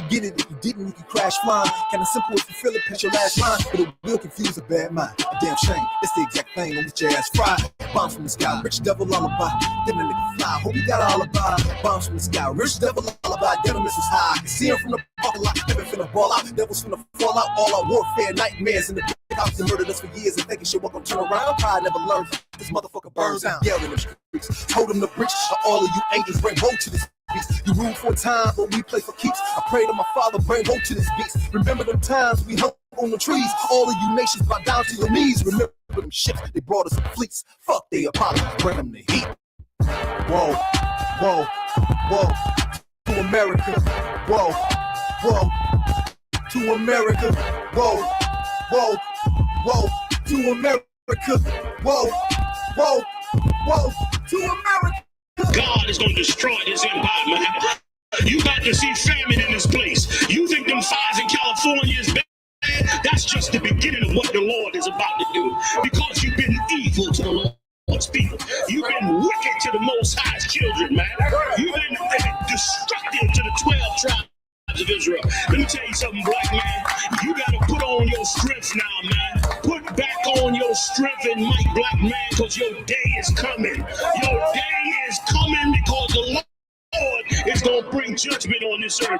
get it. If you didn't, you can crash flying. Kinda simple if you feel it, pitch your last line. But it will confuse a bad mind. A damn shame. It's the exact thing on get your ass fried. Bombs from the sky, rich devil lullaby. Then the nigga fly. Hope you got an alibi. Bombs from the sky, rich devil lullaby. Devil misses high. I can see him from the parking lot. Never finna ball out. Devils finna fall out. All our warfare nightmares in the cops that murdered us for years and thinking shit wasn't gonna turn around. Pride never learned. This motherfucker burns out. Yelling in the streets. Told him to preach. All of you angels bring woe to this beast. You rule for a time, but we play for keeps. I pray to my father, bring woe to this beast. Remember them times we hung on the trees. All of you nations bow down to your knees. Remember them ships, they brought us in fleets. Fuck the Apollo, bring them the heat. Whoa, whoa, whoa. To America. Whoa, whoa. To America. Whoa, whoa, whoa. To America. Whoa, whoa, whoa. To America. God is going to destroy this empire, man. You got to see famine in this place. You think them fires in California is bad? That's just the beginning of what the Lord is about to do. Because you've been evil to the Lord's people. You've been wicked to the Most High's children, man. You've been destructive to the 12 tribes of Israel. Let me tell you something, black man. You got to put on your strength now, man. Put back on your strength and might, black man, because your day is coming. Your day is coming because the Lord is going to bring judgment on this earth.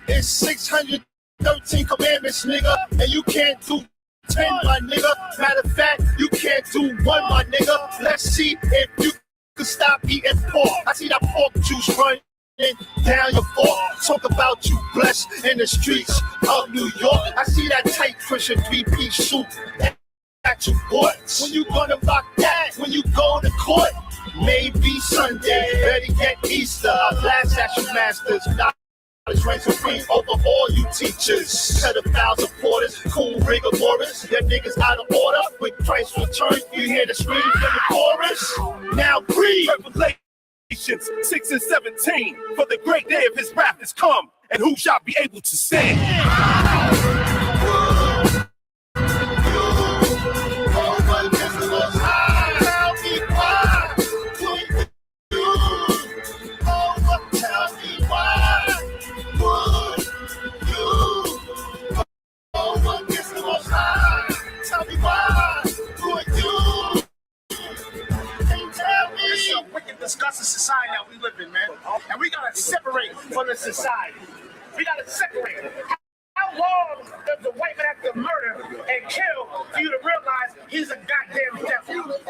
It's 613 commandments, nigga, and you can't do 10, my nigga. Matter of fact, you can't do 1, my nigga. Let's see if you can stop eating pork. I see that pork juice running down your fork. Talk about you blessed in the streets of New York. I see that tight Christian 3-piece suit that you bought. When you gonna rock that? When you go to court? Maybe Sunday, better get Easter. Our last at you masters. Reign supreme over all you teachers, pedophiles, supporters, cool rigor mortis. Your niggas out of order. When Christ returns, you hear the scream from the chorus. Now breathe. Revelations 6 and 17. For the great day of his wrath is come, and who shall be able to stand? Discussing society that we live in, man. And we gotta separate from the society. We gotta separate. How long does the white man have to murder and kill for you to realize he's a goddamn devil?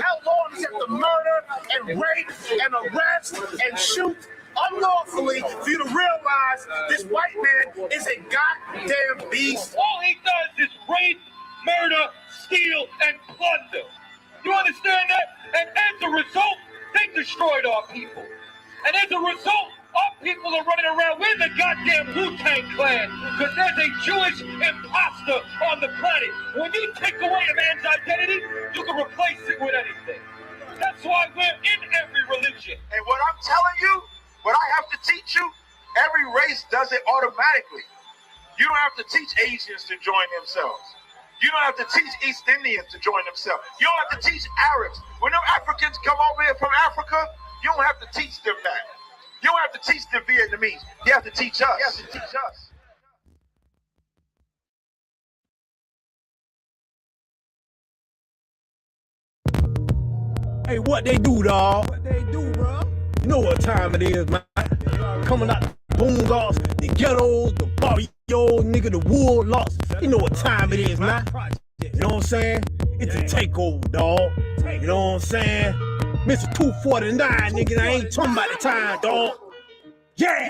How long does he have to murder and rape and arrest and shoot unlawfully for you to realize this white man is a goddamn beast? All he does is rape, murder, steal, and plunder. You understand that? And as a result, they destroyed our people. And as a result, our people are running around with the goddamn Wu-Tang Clan because there's a Jewish imposter on the planet. When you take away a man's identity, you can replace it with anything. That's why we're in every religion. And what I'm telling you, what I have to teach you, every race does it automatically. You don't have to teach Asians to join themselves. You don't have to teach East Indians to join themselves. You don't have to teach Arabs. When them Africans come over here from Africa, you don't have to teach them that. You don't have to teach the Vietnamese. You have to teach us. You have to teach us. Hey, what they do, dawg? What they do, bro? You know what time it is, man. Coming out the boondocks, the ghettos, the barrios, nigga, the wood lots. You know what time it is, man. You know what I'm saying? It's a takeover, dawg. You know what I'm saying? Mr. 249, nigga, I ain't talking about the time, dawg. Yeah!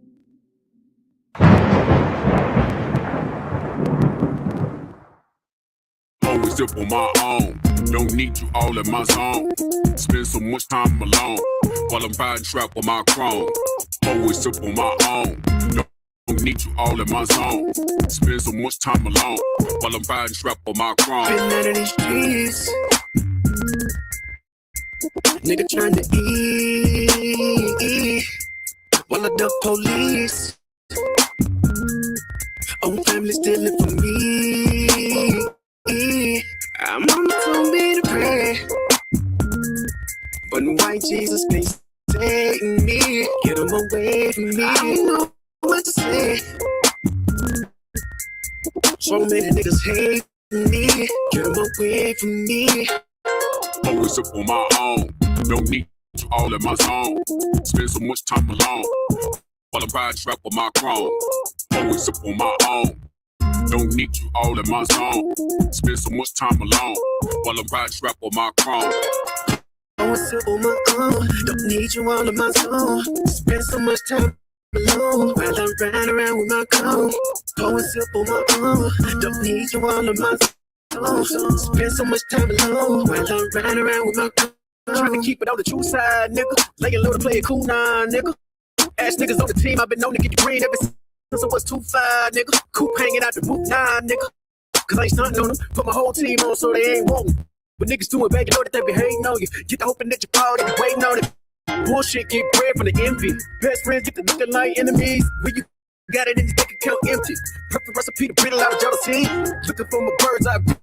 Always up on my own. Don't need you all in my zone. Spend so much time alone while I'm riding trap with my chrome. Always up on my own. Don't need you all in my zone. Spend so much time alone while I'm riding trap with my chrome. Been out of these streets. Nigga trying to eat while I duck police. Own family stealing from me. I'm on the phone me to pray, but white Jesus can't save me. Get him away from me. I don't know what to say. So many niggas hate me. Get him away from me. Always up on my own. Don't need you all in my zone. Spend so much time alone while I'm riding trap with my chrome. Always up on my own. Don't need you all in my zone. Spend so much time alone while I'm riding trap with my chrome. Always up on my own. Don't need you all in my zone. Spend so much time alone while I'm riding around with my chrome. Always up on my own. Don't need you all in my zone. Spend so much time alone while I'm riding around with my chrome. Trying to keep it on the true side, nigga. Laying low to play it cool now, nigga. Ass niggas on the team, I've been known to get the green ever since I was 2-5, nigga. Coop hanging out the roof, nah, nigga. Cause I ain't stunting on them. Put my whole team on so they ain't wantin'. But niggas doing bad, you know that they be hating on you. Get the hoping that you fall, they be waiting on it. Bullshit, get bread from the envy. Best friends get the looking like enemies. When you got it in your bank account empty. Perfect recipe to bring a lot of jealousy. Looking for my bird's eye view.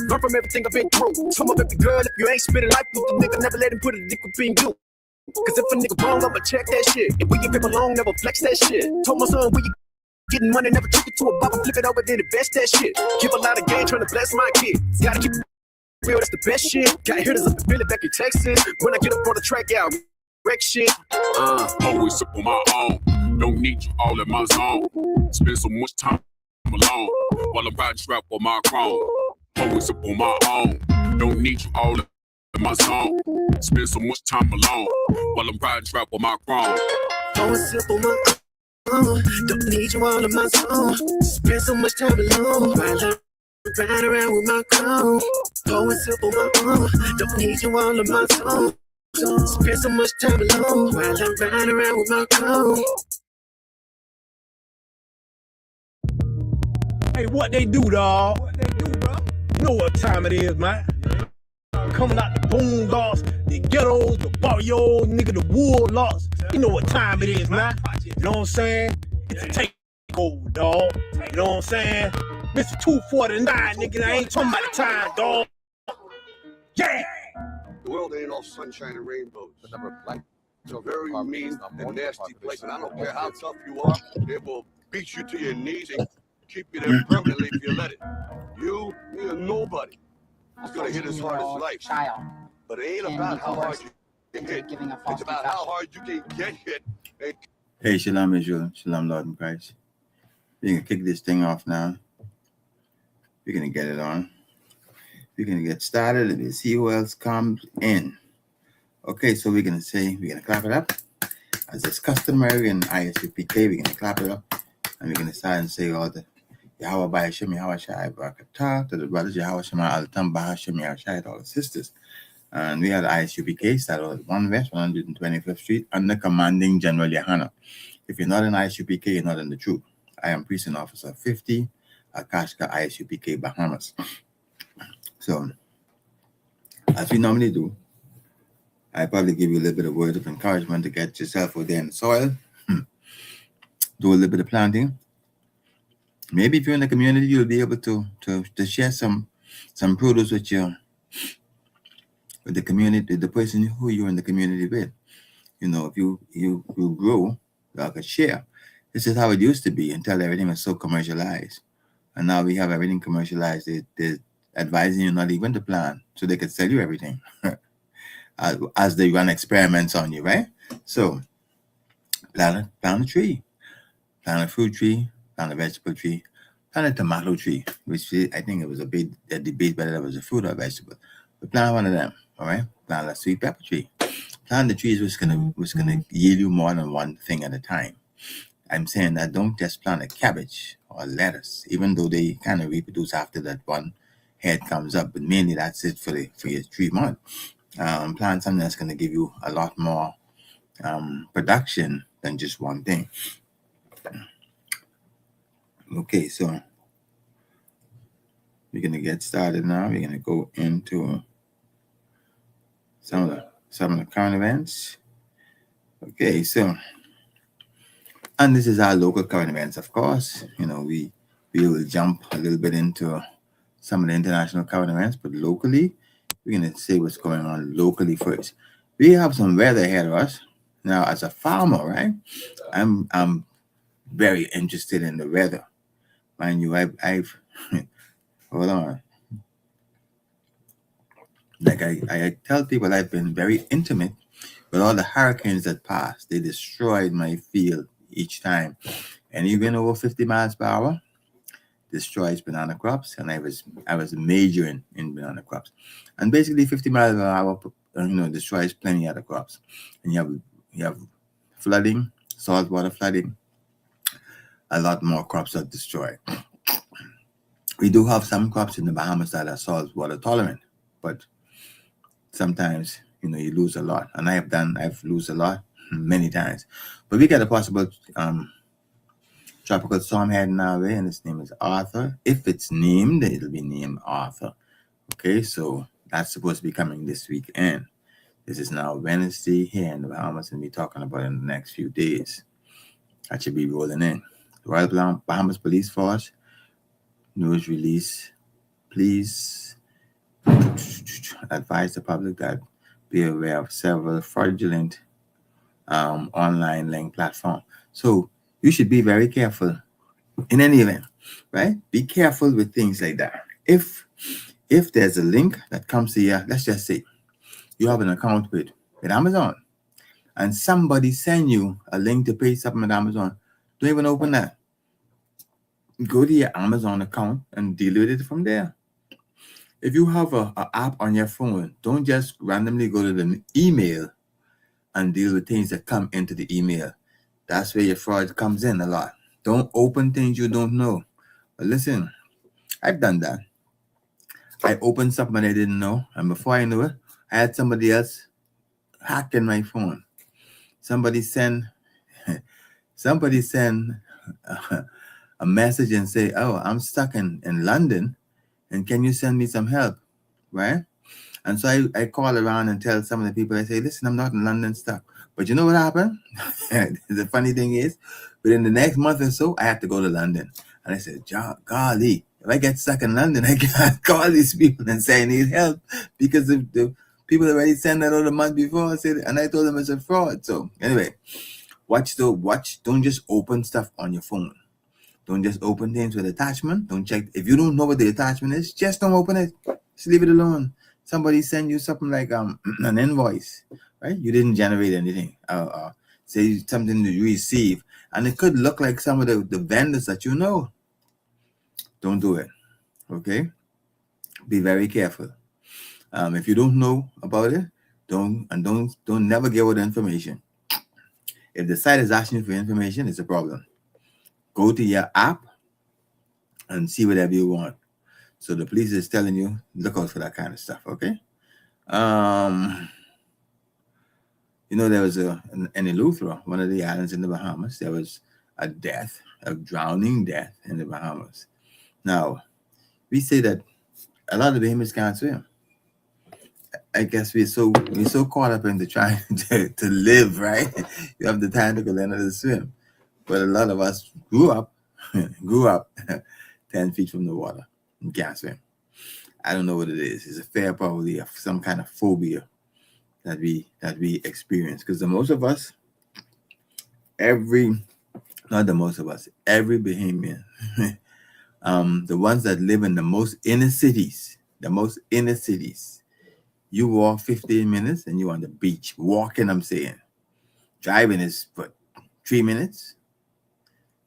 Learn from everything I've been through. Some of every girl, if you ain't spitting life with the nigga, never let him put a dick between you. Cause if a nigga wrong, I'ma check that shit. If we get paper long, never flex that shit. Told my son, when you getting money, never trick it to a bop and flip it over, then invest that shit. Give a lot of game, trying to bless my kid. Gotta keep it real, that's the best shit. Got hitters up in Philly, back in Texas. When I get up on the track, out, wreck shit. Always up on my own. Don't need you all in my zone. Spend so much time alone while I'm riding trap with my chrome. Always up on my own. Don't need you all in my zone. Spend so much time alone while I'm riding trap with my chrome. Always up on my own. Don't need you all in my zone. Spend so much time alone while I'm riding around with my chrome. Always up on my own. Don't need you all in my zone. Spend so much time alone while I'm riding around with my chrome. Hey, what they do, dawg? What they do, bro? You know what time it is, man. Coming out the boondocks, the ghettos, the barrios, nigga, the wood lots. You know what time it is, man. You know what I'm saying? It's a takeover, dawg. You know what I'm saying? Mr. 249, nigga, I ain't talking about the time, dawg. Yeah! The world ain't all sunshine and rainbows. The number of black. It's a very mean and nasty place, and I don't care how tough you are, it will beat you to your knees and keep you there permanently if you let it. You, me, or nobody is going to hit as hard as life. But it ain't about how hard you can hit. It's about how hard you can get hit. Hey, Shalom Israel. Shalom, Lord in Christ. We're going to kick this thing off now. We're going to get it on. We're going to get started and we'll see who else comes in. Okay, so we're going to clap it up. As is customary in ISUPK, we're going to clap it up. And we're going to start and say all the Yahweh Ba'ashem, Yahweh Shai Barakatah, to the brothers, Yahweh Shema Al-Tam, Bahashem, Yahweh Shai, to all the sisters. And we had ISUPK started at 1 West, 125th Street, under commanding General Yahana. If you're not in ISUPK, you're not in the troop. I am Precinct Officer 50, Akashka, ISUPK, Bahamas. So, as we normally do, I probably give you a little bit of word of encouragement to get yourself out there in the soil, do a little bit of planting. Maybe if you're in the community, you'll be able to share some produce with the community, the person who you're in the community with. You know, if you grow, you could share. This is how it used to be until everything was so commercialized. And now we have everything commercialized. They're advising you not even to plant so they could sell you everything as they run experiments on you, right? So plant a tree, plant a fruit tree, plant a vegetable tree, plant a tomato tree, which I think it was a debate whether that was a fruit or a vegetable. But plant one of them, all right? Plant a sweet pepper tree. Plant the trees which gonna yield you more than one thing at a time. I'm saying that don't just plant a cabbage or lettuce, even though they kind of reproduce after that one head comes up. But mainly that's it for your 3 months. Plant something that's going to give you a lot more production than just one thing. Okay, so we're going to get started now. We're going to go into some of the current events. Okay, so, and this is our local current events, of course. You know, we will jump a little bit into some of the international current events, but locally, we're going to say what's going on locally first. We have some weather ahead of us. Now, as a farmer, right, I'm very interested in the weather. Mind you, I've hold on. Like I tell people, I've been very intimate with all the hurricanes that passed. They destroyed my field each time. And even over 50 miles per hour destroys banana crops. And I was majoring in banana crops. And basically 50 miles per hour, destroys plenty other crops. And you have flooding, saltwater flooding, a lot more crops are destroyed. We do have some crops in the Bahamas that are saltwater tolerant, but sometimes, you lose a lot. And I've lost a lot many times. But we got a possible tropical storm heading our way, and its name is Arthur. If it's named, it'll be named Arthur. Okay, so that's supposed to be coming this weekend. This is now Wednesday here in the Bahamas, and we're talking about it in the next few days. That should be rolling in. The Royal Bahamas Police Force news release. Please advise the public that be aware of several fraudulent online link platform. So you should be very careful in any event, right? Be careful with things like that. If there's a link that comes to you, let's just say you have an account with Amazon, and somebody send you a link to pay something at Amazon, don't even open that. Go to your Amazon account and deal with it from there. If you have an app on your phone, don't just randomly go to the email and deal with things that come into the email. That's where your fraud comes in a lot. Don't open things you don't know. But listen, I've done that. I opened something I didn't know, and before I knew it, I had somebody else hacking my phone. Somebody send a message and say, "Oh, I'm stuck in London, and can you send me some help?" Right? And so I call around and tell some of the people, I say, "Listen, I'm not in London stuck." But you know what happened? The funny thing is, within the next month or so, I had to go to London. And I said, golly, if I get stuck in London, I can't call these people and say I need help, because the people already sent that out a month before, and I told them it's a fraud. So anyway, watch. Don't just open stuff on your phone. Don't just open things with attachment. Don't check. If you don't know what the attachment is, just don't open it. Just leave it alone. Somebody send you something like an invoice, right? You didn't generate anything. Say something that you receive, and it could look like some of the vendors that you know. Don't do it. Okay? Be very careful. If you don't know about it, don't never give out information. If the site is asking you for information, it's a problem. Go to your app and see whatever you want. So the police is telling you, look out for that kind of stuff, okay? There was in Eleuthera, one of the islands in the Bahamas, there was a drowning death in the Bahamas. Now, we say that a lot of Bahamians can't swim. I guess we're so caught up into trying to live, right? You have the time to go learn how to swim. But a lot of us grew up 10 feet from the water and can't swim. I don't know what it is. It's a fair probably of some kind of phobia that we experience. Because most of us, every Bahamian, the ones that live in the most inner cities, you walk 15 minutes and you're on the beach. Walking, I'm saying. Driving is 3 minutes.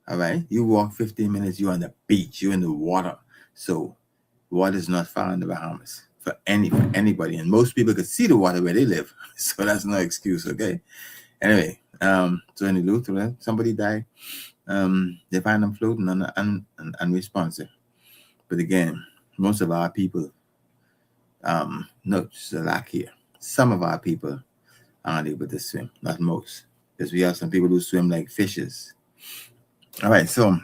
All right, you walk 15 minutes, you're on the beach, you're in the water. So water is not far in the Bahamas for anybody. And most people could see the water where they live. So that's no excuse, okay? Anyway, so in Eleuthera, somebody died. They find them floating unresponsive. But again, most of our people, no, Slovakia, some of our people aren't able to swim, not most, because we have some people who swim like fishes. All right, so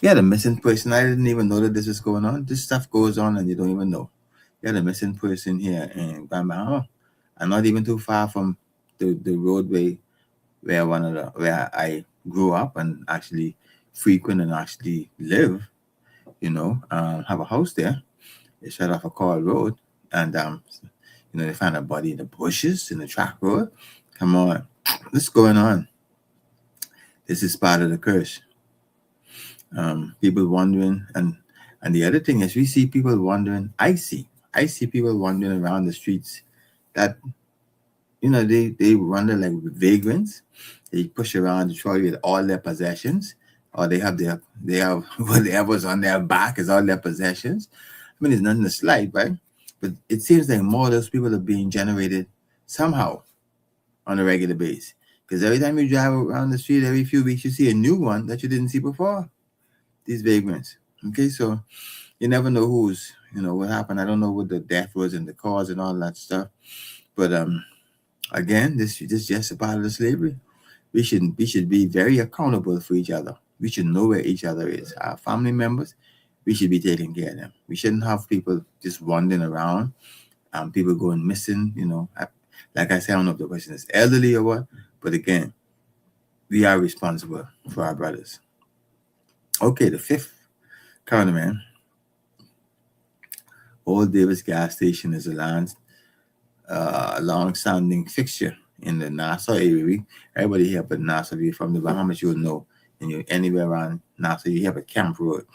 you had a missing person. I didn't even know that this was going on. This stuff goes on and you don't even know. You had a missing person here in Grand Bahama, and not even too far from the roadway where I grew up and actually frequent and actually live. Have a house there. It's right off a Coral Road, and they found a body in the bushes in the track road. Come on, what's going on? This is part of the curse. People wandering, and the other thing is we see people wandering. I see people wandering around the streets that they wander like vagrants. They push around the trolley with all their possessions, or they have whatever's on their back is all their possessions. I mean, there's nothing to slide, right? But it seems like more of those people are being generated somehow on a regular basis. Because every time you drive around the street, every few weeks, you see a new one that you didn't see before. These vagrants. Okay, so you never know who's, what happened. I don't know what the death was and the cause and all that stuff. But again, this is just a part of the slavery. We should be very accountable for each other. We should know where each other is. Our family members, we should be taking care of them. We shouldn't have people just wandering around, people going missing, like I said, I don't know if the person is elderly or what, but again, we are responsible for our brothers. Okay, the fifth counterman. Old Davis gas station is a long-standing fixture in the Nassau area. Everybody here but Nassau, if you're from the Bahamas, you'll know. And you're anywhere around Nassau, you have a Camp Road.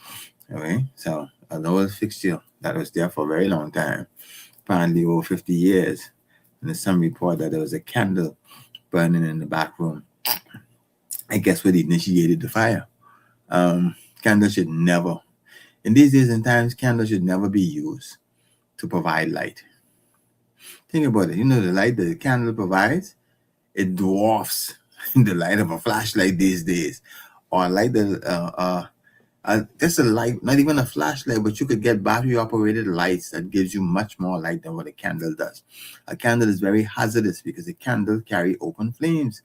Okay, so an old fixture that was there for a very long time, apparently over 50 years. And there's some report that there was a candle burning in the back room. I guess what initiated the fire. Candles should never, in these days and times, candles should never be used to provide light. Think about it. The light that the candle provides, it dwarfs the light of a flashlight these days, or a light that just a light, not even a flashlight, but you could get battery operated lights that gives you much more light than what a candle does. A candle is very hazardous because a candle carry open flames.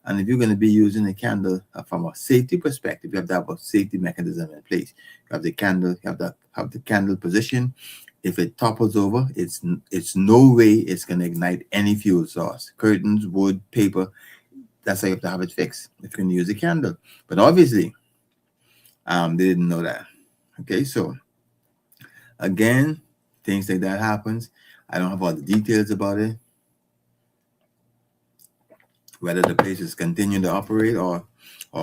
And if you're going to be using a candle from a safety perspective, you have to have a safety mechanism in place. You have the candle, you have the candle position. If it topples over, it's no way it's going to ignite any fuel source. Curtains, wood, paper, that's how you have to have it fixed if you're going to use a candle. But obviously, they didn't know that. Okay, so again, things like that happens. I don't have all the details about it, whether the places continue to operate or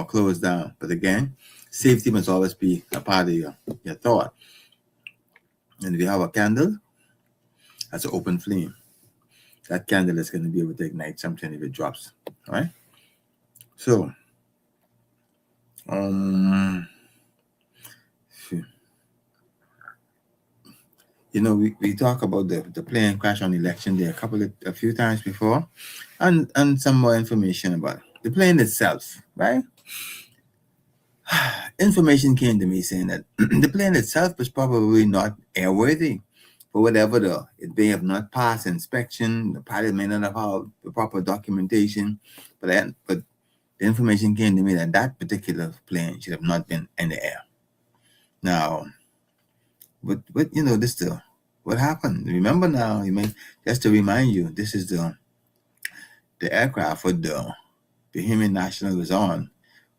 close down. But again, safety must always be a part of your thought. And if you have a candle, that's an open flame. That candle is going to be able to ignite something if it drops. All right. So, we talk about the plane crash on election day a few times before, and some more information about it. The plane itself, right? Information came to me saying that the plane itself was probably not airworthy for whatever it may have not passed inspection. The pilot may not have had the proper documentation, but the information came to me that particular plane should have not been in the air. Now, but what happened? Remember now, just to remind you, this is the aircraft with the Bahamian national was on,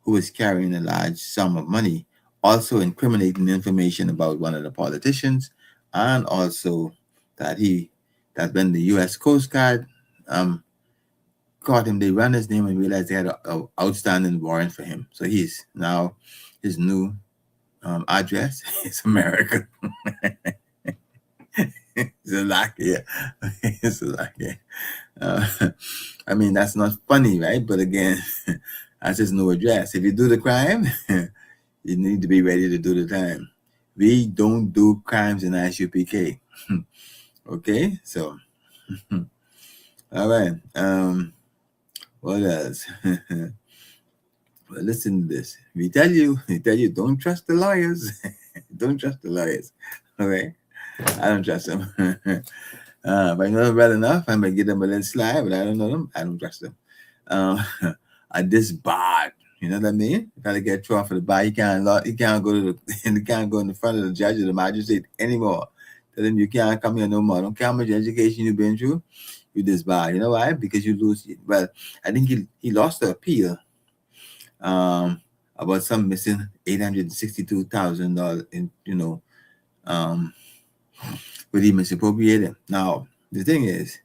who was carrying a large sum of money, also incriminating information about one of the politicians, and also that when the U.S. Coast Guard caught him, they ran his name and realized they had an outstanding warrant for him. So he's now, his new address is America. Slovakia. Slovakia. I mean, that's not funny, right? But again, that's his new address. If you do the crime, you need to be ready to do the time. We don't do crimes in ISUPK. Okay, so all right. What else? Well, listen to this. We tell you, don't trust the lawyers. Don't trust the lawyers. All right. I don't trust them. If I know them well enough, I might give them a little slide, but I don't know them. I don't trust them. At this bar, you know what I mean? You gotta get thrown for the bar. He can't go to the he can't go in the front of the judge or the magistrate anymore. Tell him you can't come here no more. Don't care how much education you've been through. You disbar. You know why? Because you lose. Well, I think he lost the appeal. About some missing $862,000 in but he misappropriated. Now the thing is,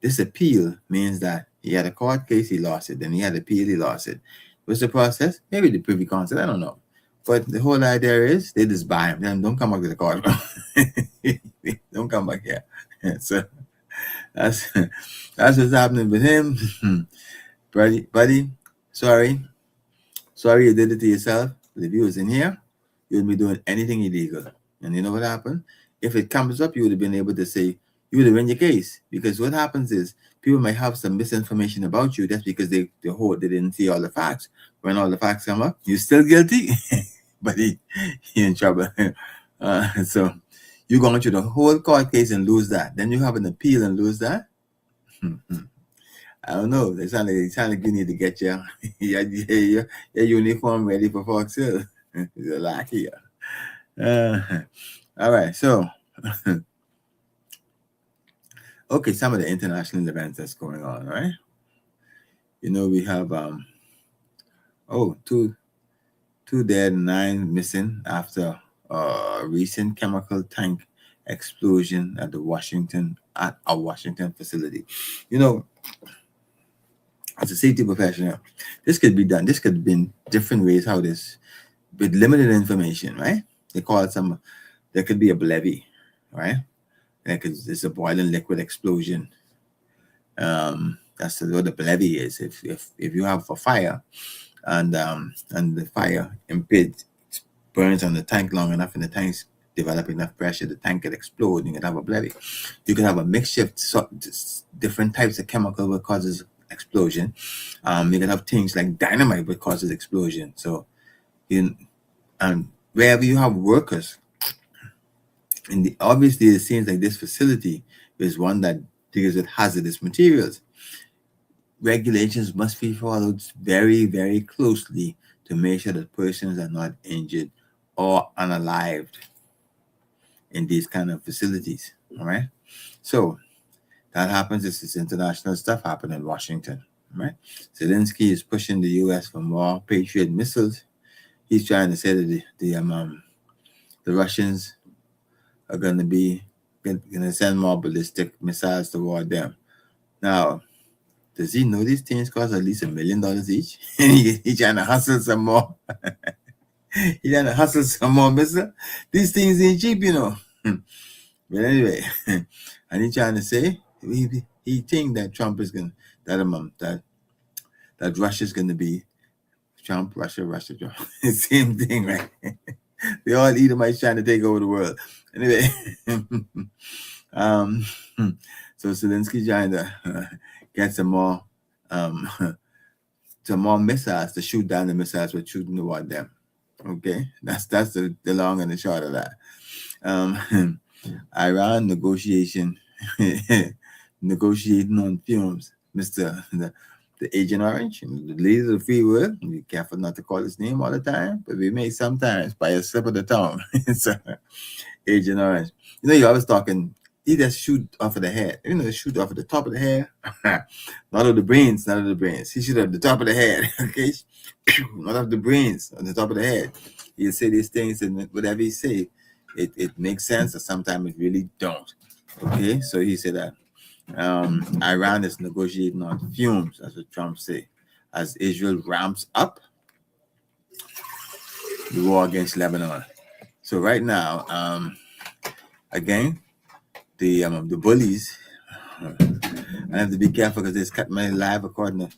this appeal means that he had a court case, he lost it. Then he had appeal, he lost it. What's the process? Maybe the Privy Council, I don't know. But the whole idea is they just buy him. Then don't come back to the court. Don't come back here. So that's what's happening with him. buddy, sorry you did it to yourself. But if you was in here, you would be doing anything illegal. And you know what happened? If it comes up, you would have been able to say, you would have won your case. Because what happens is people might have some misinformation about you. That's because they didn't see all the facts. When all the facts come up, you're still guilty, but he in trouble. So you're going through the whole court case and lose that. Then you have an appeal and lose that. I don't know. They sound like you need to get your uniform ready for Fox Hill. It's a lot here. All right, so okay, some of the international events that's going on, right? You know, we have two dead, 9 missing after a recent chemical tank explosion at a Washington facility. You know, as a safety professional, this could be done. This could have been different ways how this, with limited information, right? They call it there could be a levee, right? Because it's a boiling liquid explosion. That's what the levee is. If you have a fire and the fire burns on the tank long enough and the tank's develop enough pressure, the tank could explode and you could have a levee. You could have a mixture of different types of chemical that causes explosion. You can have things like dynamite that causes explosion. So wherever you have workers, obviously it seems like this facility is one that deals with hazardous materials. Regulations must be followed very, very closely to make sure that persons are not injured or unalived in these kind of facilities. All right. So that happens. This is international stuff happening in Washington. Right. Zelensky is pushing the U.S. for more Patriot missiles. He's trying to say that the Russians are going to send more ballistic missiles toward them. Now, does he know these things cost at least $1 million each? He's trying to hustle some more. He's trying to hustle some more missiles. These things ain't cheap, you know. But anyway, and he's trying to say he think that Trump is going that Russia's going to be Trump, Russia, Trump. Same thing, right? They all Edomites trying to take over the world. Anyway, so Zelensky trying to get some more missiles to shoot down the missiles we're shooting toward them. Okay, that's the long and the short of that. Iran negotiating on fumes. The Agent Orange, the leader of the free world. Be careful not to call his name all the time, but we may sometimes by a slip of the tongue. So, Agent Orange. You know, you're always talking, he just shoot off of the head. You know, shoot off of the top of the head. Not of the brains. He shoot off the top of the head. Okay? Not of the brains, on the top of the head. He'll say these things, and whatever he say, it makes sense, or sometimes it really don't. Okay? So he said that Iran is negotiating on fumes, as what Trump say, as Israel ramps up the war against Lebanon. So right now, again, the bullies. I have to be careful because they cut my live according to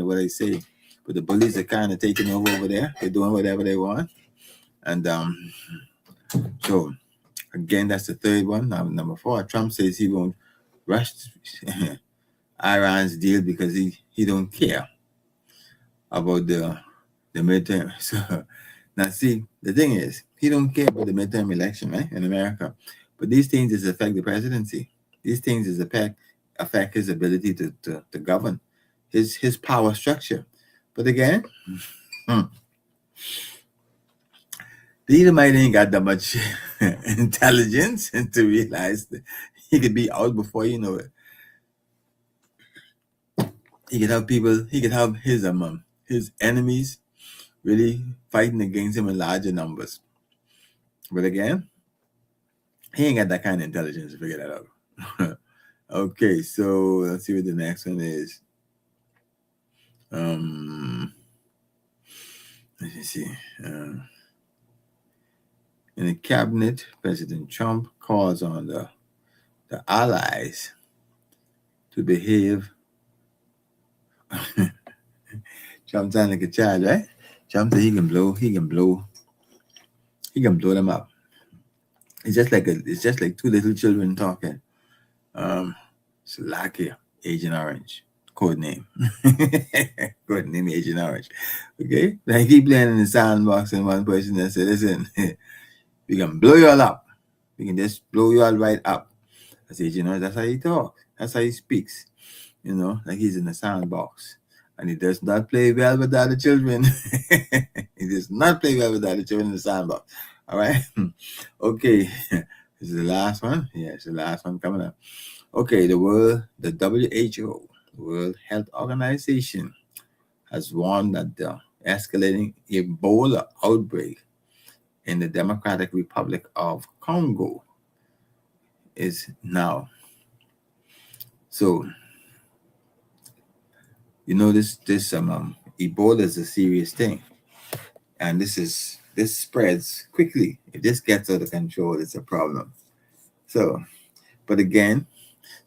what I say. But the bullies are kind of taking over there. They're doing whatever they want, and so. Again, that's the third one. Now, number 4, Trump says he won't rush Iran's deal because he don't care about the midterm. So Now, see, the thing is, he don't care about the midterm election, right, in America. But these things is affect the presidency. These things is affect his ability to govern, his power structure. But again, the Edomite ain't got that much intelligence to realize that he could be out before you know it. He could have people, he could have his enemies really fighting against him in larger numbers. But again, he ain't got that kind of intelligence to figure that out. Okay, so let's see what the next one is. Let me see. In the cabinet, President Trump calls on the allies to behave. Trump sounds like a child, right? Trump said he can blow them up. It's just like two little children talking. Slovakia, Agent Orange, code name. Code name Agent Orange. Okay? I keep playing in the sandbox, and one person that said, listen, we can blow you all up. We can just blow you all right up. I said, Agent Orange, that's how he talks. That's how he speaks. You know, like he's in the sandbox. And he does not play well with the other children. He does not play well with the other children in the sandbox. All right? Okay. This is the last one. Yeah, it's the last one coming up. Okay, the WHO, the World Health Organization, has warned that the escalating Ebola outbreak in the Democratic Republic of Congo is now. So, you know, this Ebola is a serious thing, and this spreads quickly. If this gets out of control, it's a problem. So, but again,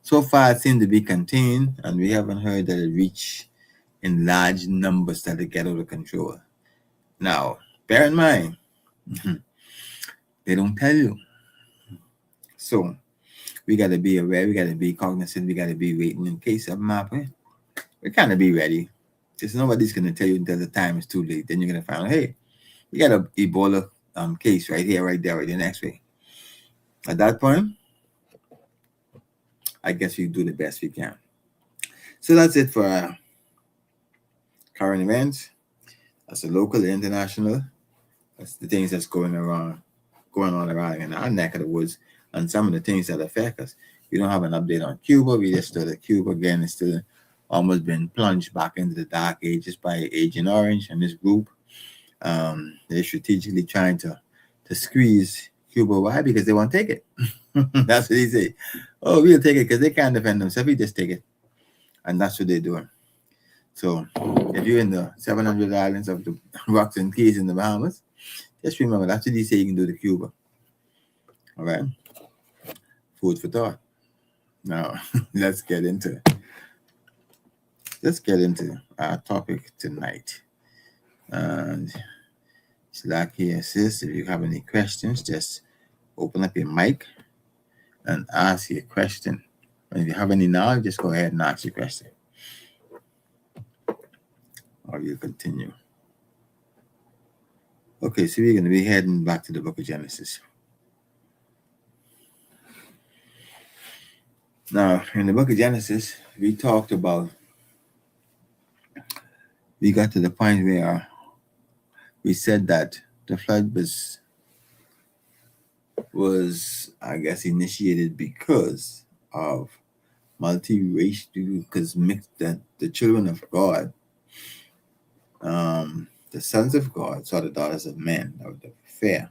so far it seemed to be contained, and we haven't heard that it reached in large numbers that it get out of control. Now, bear in mind, they don't tell you. So we got to be aware, we got to be cognizant, we got to be waiting in case of happen. We kind of be ready. Because nobody's going to tell you until the time is too late. Then you're going to find out, hey, you got an Ebola case right here, right there, right the next way. At that point, I guess we do the best we can. So that's it for current events. That's the local and international. That's the things that's going on around in our neck of the woods, and some of the things that affect us. We don't have an update on Cuba. We just know that Cuba again is still almost been plunged back into the dark ages by Agent Orange and this group. They're strategically trying to squeeze Cuba. Why? Because they want to take it. That's what they say. Oh, we'll take it because they can't defend themselves. We just take it. And that's what they're doing. So if you're in the 700 islands of the Rocks and Keys in the Bahamas, just remember that's what they say you can do to Cuba. All right? Food for thought. Now, let's get into our topic tonight. And it's like here, sis, if you have any questions, just open up your mic and ask your question. And if you have any now, just go ahead and ask your question. Or you continue. Okay, so we're going to be heading back to the book of Genesis. Now, in the book of Genesis, we got to the point where we said that the flood was I guess initiated because of multi-racial, because the children of God, the sons of God saw the daughters of men that were fair,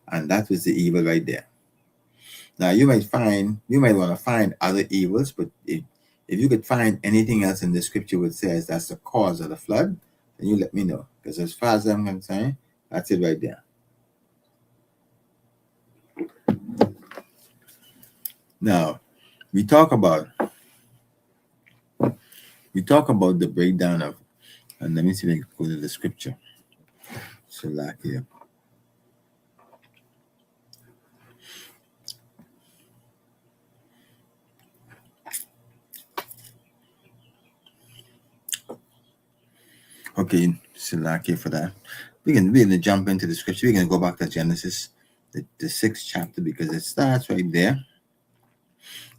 and that was the evil right there. Now you might want to find other evils, but if you could find anything else in the scripture which says that's the cause of the flood, then you let me know, because as far as I'm concerned, that's it right there. Now, we talk about the breakdown of, and let me see if I can go to the scripture. So like here. Okay, so like here for that. we're gonna jump into the scripture. We're gonna go back to Genesis, the 6th chapter, because it starts right there.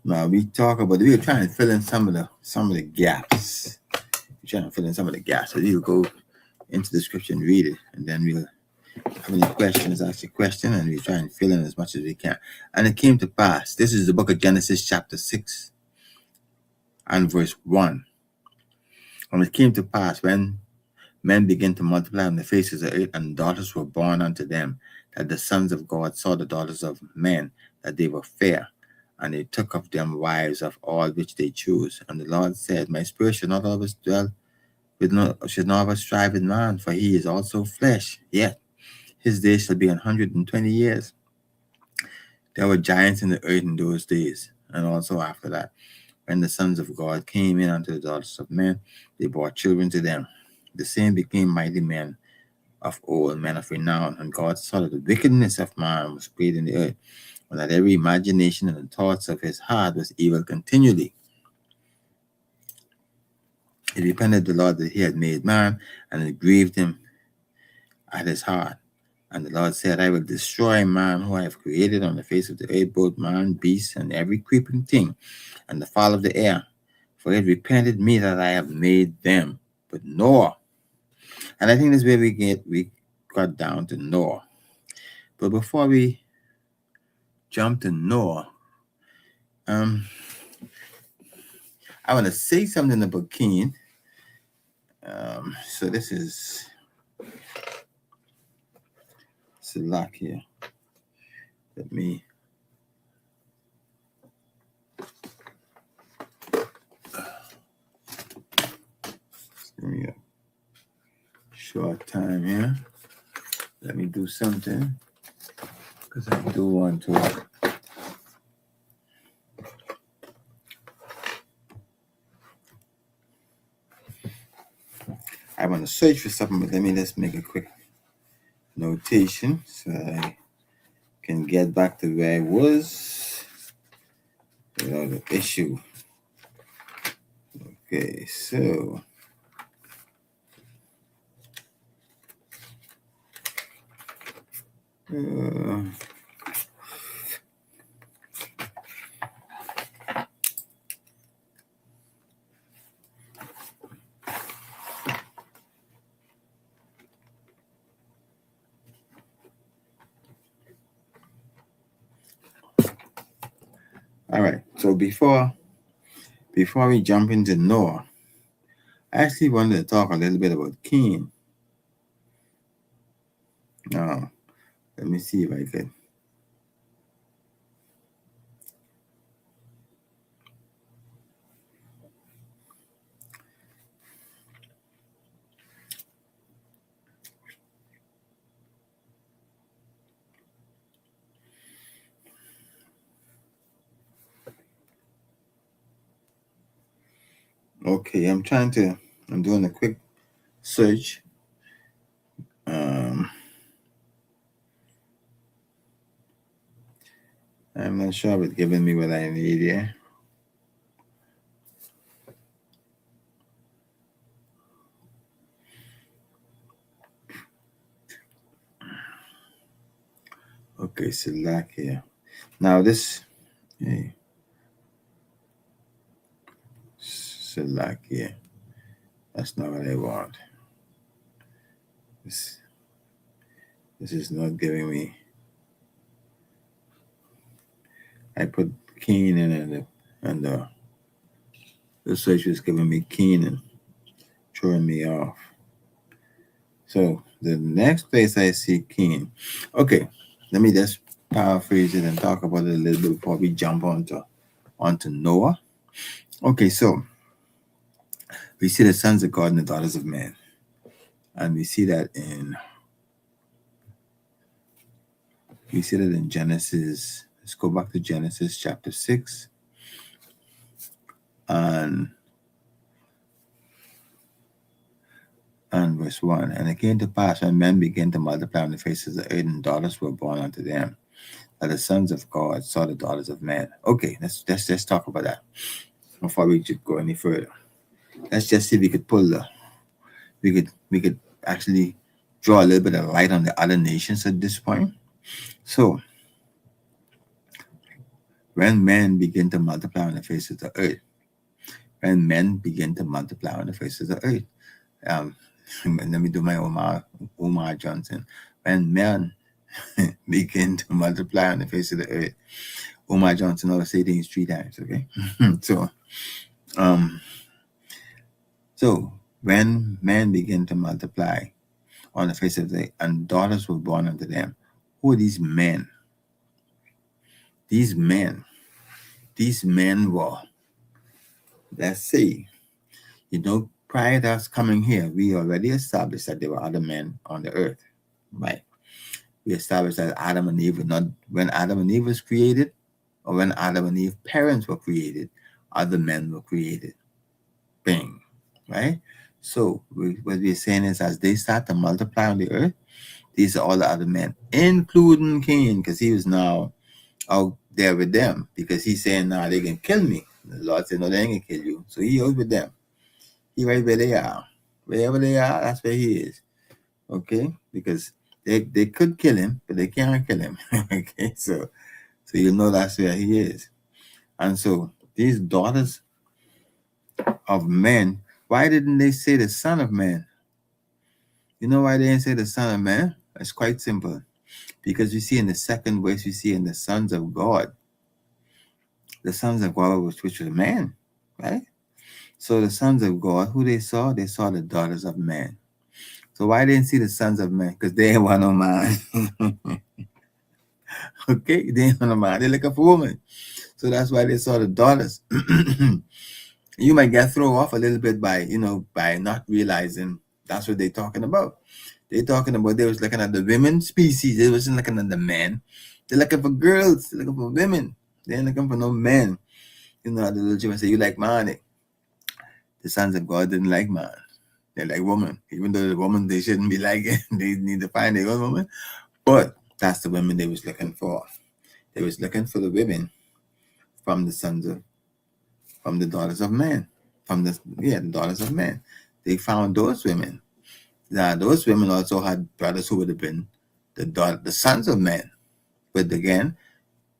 Now we were trying to fill in some of the gaps. We're trying to fill in some of the gaps. So we'll go into the scripture and read it, and then we'll have any questions, ask a question, and we try and fill in as much as we can. And it came to pass. This is the book of Genesis, chapter 6, and verse 1. And it came to pass when men began to multiply on the faces of the earth, and daughters were born unto them, that the sons of God saw the daughters of men, that they were fair, and they took of them wives of all which they chose. And the Lord said, My spirit should not always should not always strive with man, for he is also flesh. Yet his days shall be 120 years. There were giants in the earth in those days, and also after that. When the sons of God came in unto the daughters of men, they bore children to them. The same became mighty men of old, men of renown. And God saw that the wickedness of man was great in the earth, and that every imagination and the thoughts of his heart was evil continually. It repented the Lord that he had made man, and it grieved him at his heart. And the Lord said, I will destroy man who I have created on the face of the earth, both man, beast, and every creeping thing, and the fowl of the air. For it repented me that I have made them. But Noah, and I think this is where we got down to Noah. But before we jump to Noah, I want to say something about Cain. So this is Salak here. Let me give me a short time here. Let me do something, because I do want to. I want to search for something, but let me just make a quick notation so I can get back to where I was without an issue. Okay, so all right. So before we jump into Noah, I actually wanted to talk a little bit about Cain. Now, let me see if I can. Okay, I'm doing a quick search. I'm not sure if it's giving me what I need here. Okay, select here. Now this, select here. That's not what I want. This is not giving me. I put Cain in and the search was giving me Cain and throwing me off. So the next place I see Cain. Okay, let me just paraphrase it and talk about it a little bit before we jump onto Noah. Okay, so we see the sons of God and the daughters of men. And we see that in Genesis. Let's go back to Genesis chapter 6 and verse 1. And it came to pass when men began to multiply on the faces of the earth, and daughters were born unto them, that the sons of God saw the daughters of men. Okay, let's talk about that before we go any further. Let's just see if we could pull we could actually draw a little bit of light on the other nations at this point. So, when men begin to multiply on the face of the earth, when men begin to multiply on the face of the earth, let me do my Umar Johnson. When men begin to multiply on the face of the earth, Umar Johnson always say things 3 times, okay? So when men begin to multiply on the face of the earth, and daughters were born unto them, who are these men? These men were, let's see, prior to us coming here, we already established that there were other men on the earth, right? We established that Adam and Eve were not, when Adam and Eve was created, or when Adam and Eve parents were created, other men were created. Bang, right? So what we're saying is, as they start to multiply on the earth, these are all the other men, including Cain, because he was now out there with them, because he's saying, now they can kill me. The Lord said, no, they ain't gonna kill you. So he out with them. He right where they are. Wherever they are, that's where he is. Okay? Because they could kill him, but they can't kill him. Okay? So you know that's where he is. And so these daughters of men, why didn't they say the son of man? You know why they didn't say the son of man? It's quite simple. Because you see in the second verse, you see in the sons of God. The sons of God, which was man, right? So the sons of God, who they saw the daughters of man. So why didn't see the sons of men? Because they ain't want no man. Okay, they ain't want no man. They're looking for women. So that's why they saw the daughters. You might get thrown off a little bit by not realizing that's what they're talking about. They're talking about they was looking at the women species. They wasn't looking at the men. They're looking for girls. They're looking for women. They ain't looking for no men. The little children say, you like man. The sons of God didn't like man. They like woman. Even though the woman they shouldn't be liking, they need to find their own woman. But that's the women they was looking for. They was looking for the women from the daughters of men. The daughters of men. They found those women. Now those women also had brothers who would have been the sons of men. But again,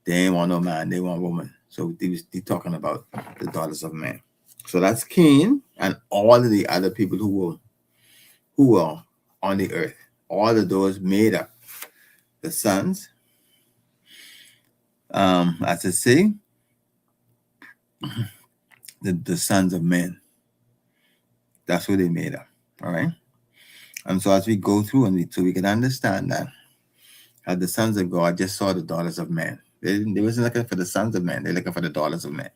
they ain't want no man, they want woman. So they talking about the daughters of men. So that's Cain and all of the other people who were on the earth. All of those made up the sons. As I say, the sons of men. That's what they made up. All right. And so as we go through, so we can understand that the sons of God just saw the daughters of men. They wasn't looking for the sons of men. They're looking for the daughters of men.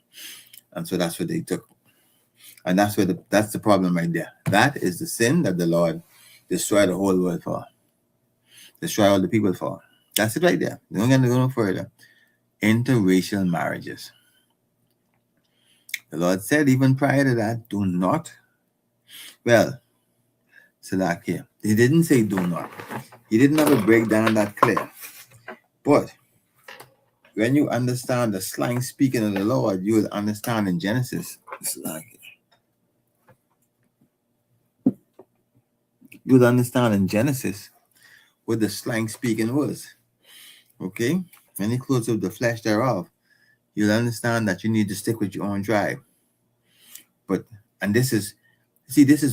And so that's what they took. And that's the problem right there. That is the sin that the Lord destroyed the whole world for. Destroy all the people for. That's it right there. We're not going to go no further. Interracial marriages. The Lord said even prior to that, do not. Well, Salakia, he didn't say do not. He didn't have a breakdown that clear. But when you understand the slang speaking of the Lord, you will understand in Genesis. Salakia. You would understand in Genesis what the slang speaking was. Okay? When he clothes up the flesh thereof, you'll understand that you need to stick with your own tribe. This is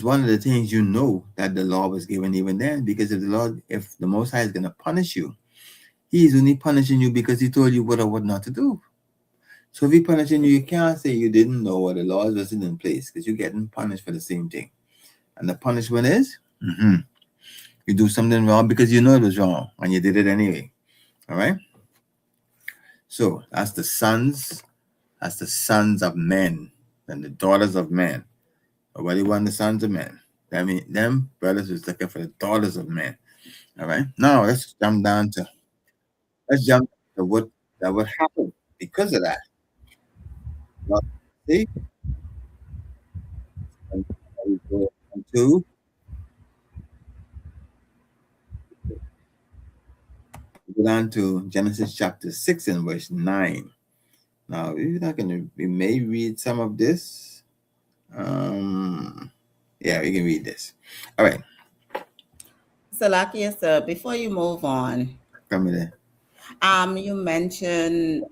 one of the things that the law was given even then, because if the Most High is going to punish you, he is only punishing you because he told you what or what not to do. So if he's punishing you, you can't say you didn't know what the laws wasn't in place, because you're getting punished for the same thing. And the punishment is you do something wrong because you know it was wrong and you did it anyway. All right. So as the sons of men and the daughters of men. What do you want the sons of men? I mean, them brothers was looking for the daughters of men. All right. Now let's jump to what happened because of that. Well, see, and we go into down to Genesis chapter 6 and verse 9. Now we may read some of this. Yeah, we can read this. All right. Salakia, sir, before you move on, Come there. you mentioned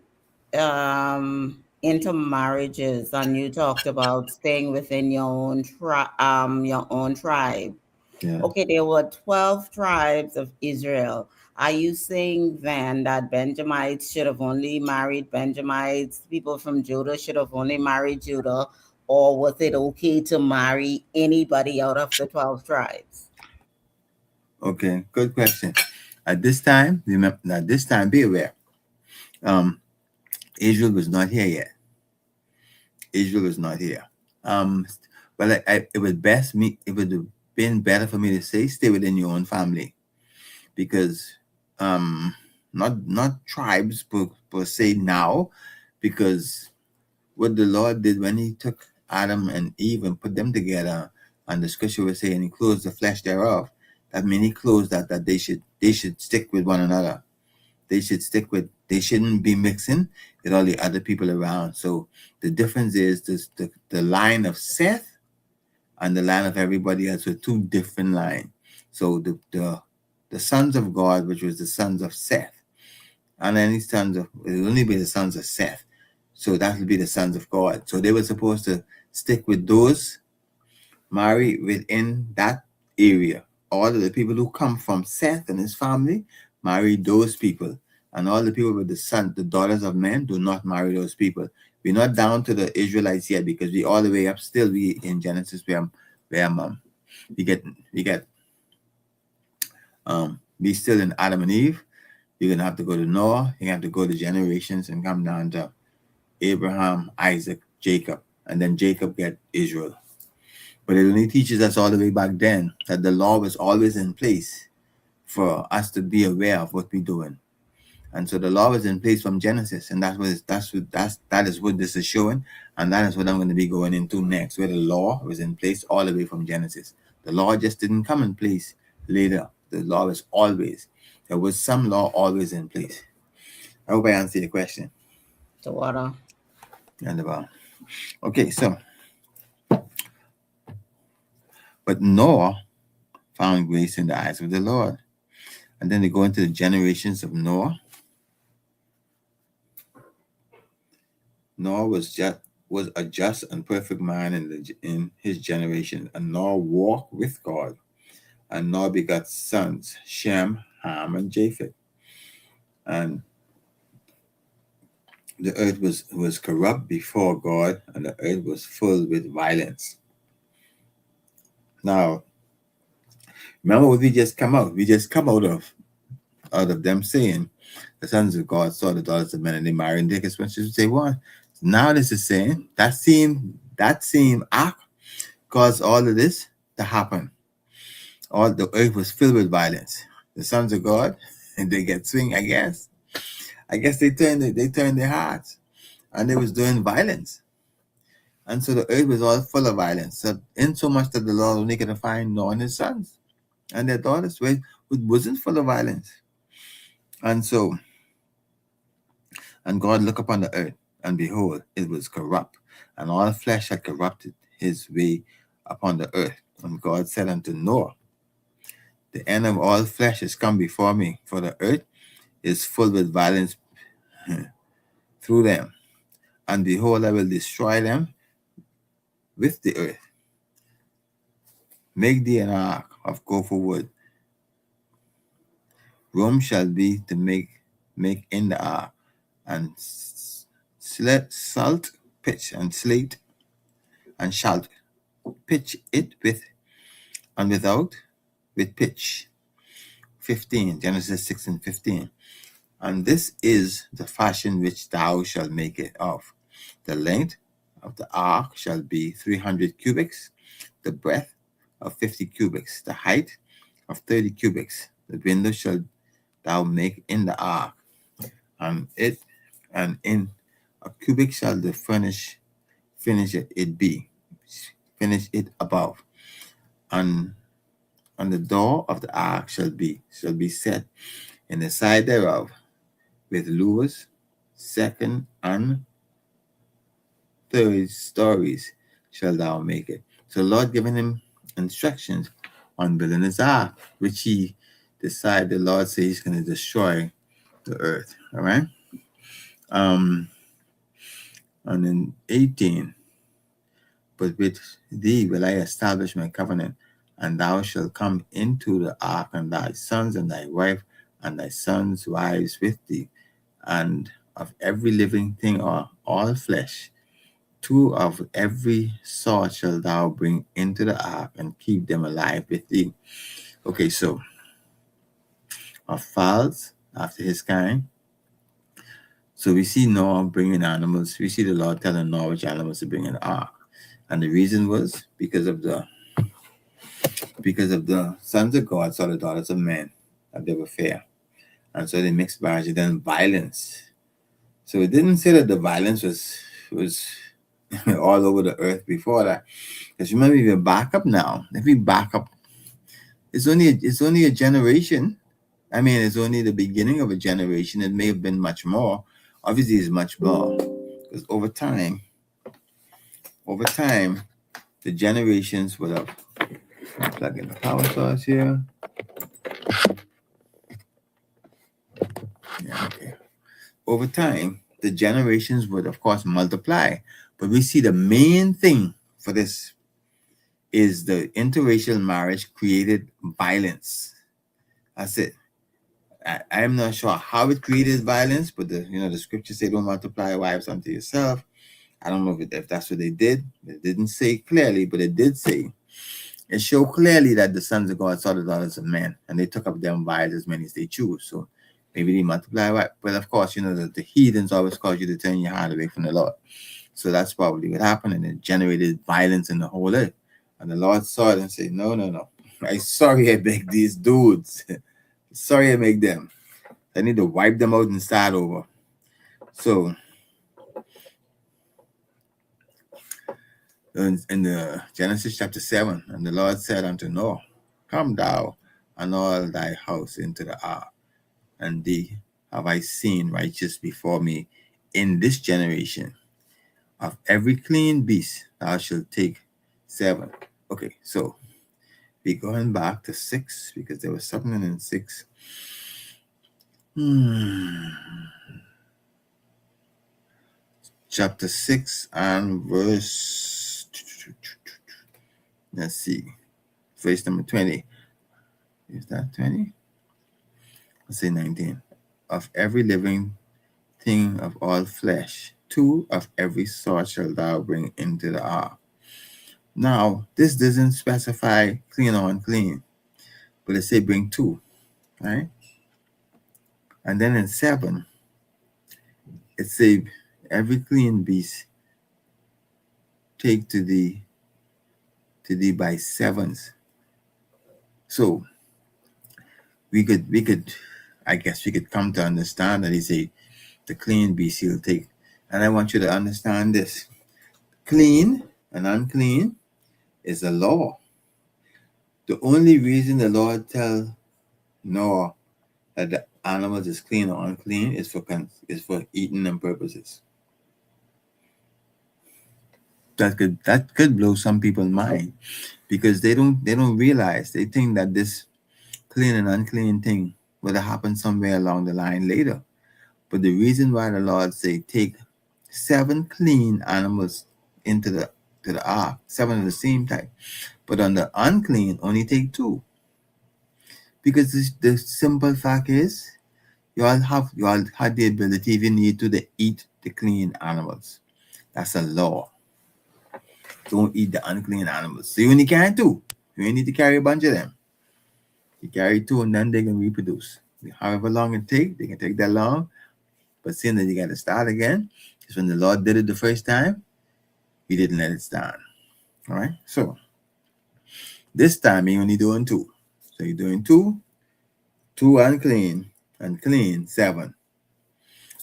intermarriages, and you talked about staying within your own tribe. Yeah. Okay, there were 12 tribes of Israel. Are you saying then that Benjamites should have only married Benjamites, people from Judah should have only married Judah, or was it okay to marry anybody out of the 12 tribes? Okay, good question. At this time, remember, at this time, be aware. Israel was not here yet. Israel was not here. But it would have been better for me to say stay within your own family, because not tribes per se now, because what the Lord did when He took Adam and Eve and put them together, and the scripture was saying He closed the flesh thereof. That means He closed that they should stick with one another. They shouldn't be mixing with all the other people around. So the difference is the line of Seth and the line of everybody else were two different lines. So the sons of God, which was the sons of Seth, and any sons of, it will only be the sons of Seth. So that will be the sons of God. So they were supposed to stick with those, marry within that area. All of the people who come from Seth and his family, marry those people. And all the people with the daughters of men, do not marry those people. We're not down to the Israelites yet, because we all the way up still we in Genesis where we still in Adam and Eve. You're gonna have to go to Noah, you have to go to generations and come down to Abraham, Isaac, Jacob, and then Jacob get Israel. But it only teaches us all the way back then that the law was always in place for us to be aware of what we're doing. And so the law was in place from Genesis, and that is what this is showing, and that is what I'm going to be going into next, where the law was in place all the way from Genesis. The law just didn't come in place later. The law was always, there was some law always in place. I hope I answered your question. The water. And about. Okay, so, but Noah found grace in the eyes of the Lord. And then they go into the generations of Noah. Noah was a just and perfect man in his generation, and Noah walked with God. And Noah begot sons, Shem, Ham, and Japheth. And the earth was corrupt before God, and the earth was full with violence. Now, remember what we just come out of them saying, the sons of God saw the daughters of men and they married, and they could say, well, now this is saying that same act caused all of this to happen. All the earth was filled with violence. The sons of God, and they get swing, I guess they turned their hearts, and they was doing violence. And so the earth was all full of violence. So in so much that the Lord only could find Noah and his sons and their daughters wasn't full of violence. And so, and God looked upon the earth, and behold, it was corrupt, and all flesh had corrupted his way upon the earth. And God said unto Noah, the end of all flesh is come before me, for the earth is full with violence through them. And behold, I will destroy them with the earth. Make thee an ark of gopher wood. Room shall be to make in the ark, and salt, pitch, and slate, and shalt pitch it with, and without, with pitch. 15, Genesis 6 and 15. And this is the fashion which thou shalt make it of. The length of the ark shall be 300 cubits, the breadth of 50 cubits, the height of 30 cubits. The window shall thou make in the ark, and in a cubit shall the finish it above. And the door of the ark shall be set in the side thereof with lewers, second and third stories shall thou make it. So the Lord giving him instructions on building his ark, which he decided, the Lord says he's going to destroy the earth. All right. And in 18, but with thee will I establish my covenant, and thou shalt come into the ark, and thy sons and thy wife and thy sons' wives with thee, and of every living thing or all flesh, 2 of every sort shalt thou bring into the ark, and keep them alive with thee. Okay, so of fowls after his kind. So we see Noah bringing animals. We see the Lord telling Noah which animals to bring in the ark. And the reason was because of the sons of God saw the daughters of men, that they were fair. And so they mixed marriage and then violence. So it didn't say that the violence was all over the earth before that. Because remember, if you back up now, if we back up, it's only a generation. I mean, it's only the beginning of a generation. It may have been much more. Obviously, it's much more. Because over time, the generations would have, plug in the power source here. Yeah, okay. Over time, the generations would, of course, multiply. But we see the main thing for this is the interracial marriage created violence. That's it. I'm not sure how it created violence, but the scriptures say don't multiply wives unto yourself. I don't know if that's what they did. It didn't say clearly, but it did say. It showed clearly that the sons of God saw the daughters of men, and they took up them wives as many as they choose. So maybe they multiply. But of course, the heathens always cause you to turn your heart away from the Lord. So that's probably what happened, and it generated violence in the whole earth. And the Lord saw it and said, no. I'm sorry I make these dudes. Sorry I make them. I need to wipe them out and start over. So in the Genesis chapter 7, and the Lord said unto Noah, come thou and all thy house into the ark, and thee have I seen righteous before me in this generation. Of every clean beast thou shalt take 7. Okay, so we're going back to 6 because there was something in 6. Chapter 6 and verse, let's see, verse number 20. Is that 20? Let's say 19. Of every living thing of all flesh, 2 of every sort shall thou bring into the ark. Now, this doesn't specify clean or unclean, but it say bring 2, right? And then in 7, it say every clean beast take to thee by 7s. So we could I guess we could come to understand that he say the clean beast he'll take. And I want you to understand this. Clean and unclean is a law. The only reason the Lord tell Noah that the animals is clean or unclean is for eating them purposes. That could blow some people's mind, because they don't realize, they think that this clean and unclean thing will happen somewhere along the line later. But the reason why the Lord say take 7 clean animals into the ark, 7 of the same type, but on the unclean only take 2, because the simple fact is you all have the ability, if you need to eat the clean animals. That's a law. Don't eat the unclean animals. So you only carry 2. You only need to carry a bunch of them. You carry 2 and then they can reproduce. However long it takes, they can take that long. But seeing that you got to start again, because when the Lord did it the first time, he didn't let it stand. All right? So this time you're only doing 2. So you're doing 2 unclean, and clean 7.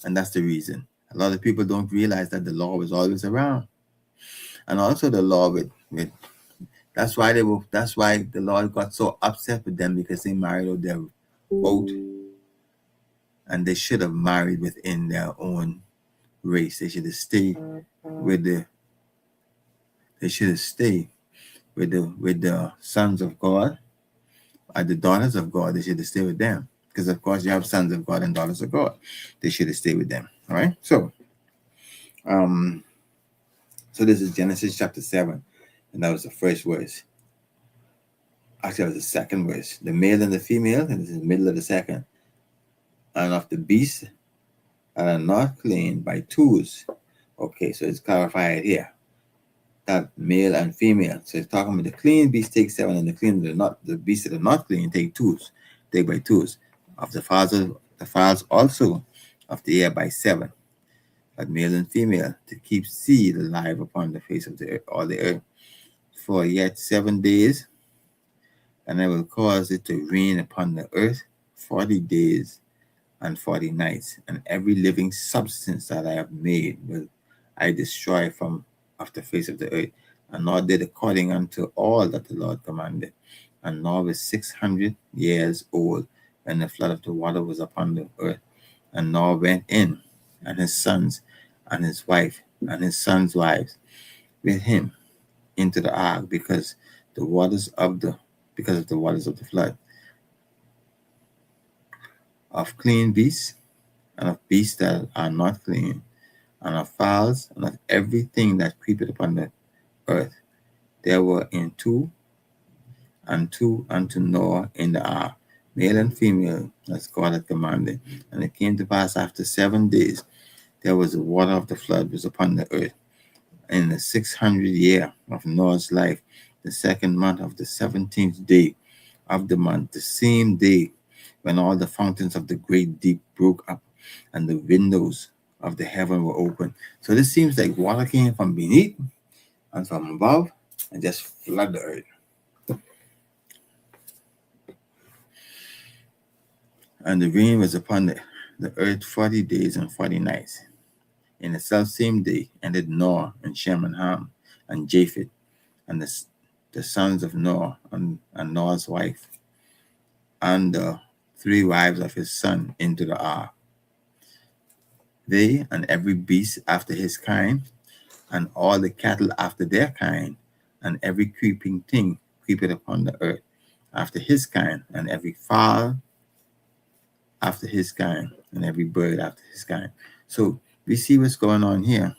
And that's the reason. A lot of people don't realize that the law was always around. And also the law with that's why the Lord got so upset with them, because they married out their vote. And they should have married within their own race. They should have stayed with the sons of God are the daughters of God, they should stay with them. Because of course you have sons of God and daughters of God. They should stay with them. All right. So this is Genesis chapter 7, and that was the first verse. Actually, that was the second verse. The male and the female, and this is the middle of the second. And of the beasts that are not clean by twos. Okay, so it's clarified here. That male and female. So it's talking about the clean beasts take 7, and the beasts that are not clean take twos. Take by twos. Of the fowls also of the air by 7. But male and female, to keep seed alive upon the face of the earth, all the earth, for yet 7 days, and I will cause it to rain upon the earth 40 days and 40 nights, and every living substance that I have made will I destroy from off the face of the earth. And Noah did according unto all that the Lord commanded. And Noah was 600 years old when the flood of the water was upon the earth. And Noah went in, and his sons, and his wife, and his sons' wives with him into the ark, because of the waters of the flood, of clean beasts, and of beasts that are not clean, and of fowls, and of everything that creepeth upon the earth. There were in two unto Noah in the ark, male and female, as God had commanded. And it came to pass after 7 days, there was the water of the flood was upon the earth. In the 600th year of Noah's life, the 2nd month of the 17th day of the month, the same day when all the fountains of the great deep broke up and the windows of the heaven were open. So this seems like water came from beneath and from above and just flood the earth. And the rain was upon the earth 40 days and 40 nights. In the selfsame day ended Noah and Shem and Ham and Japheth and the sons of Noah and Noah's wife and the 3 wives of his son into the ark. They and every beast after his kind, and all the cattle after their kind, and every creeping thing creepeth upon the earth after his kind, and every fowl after his kind, and every bird after his kind. So we see what's going on here,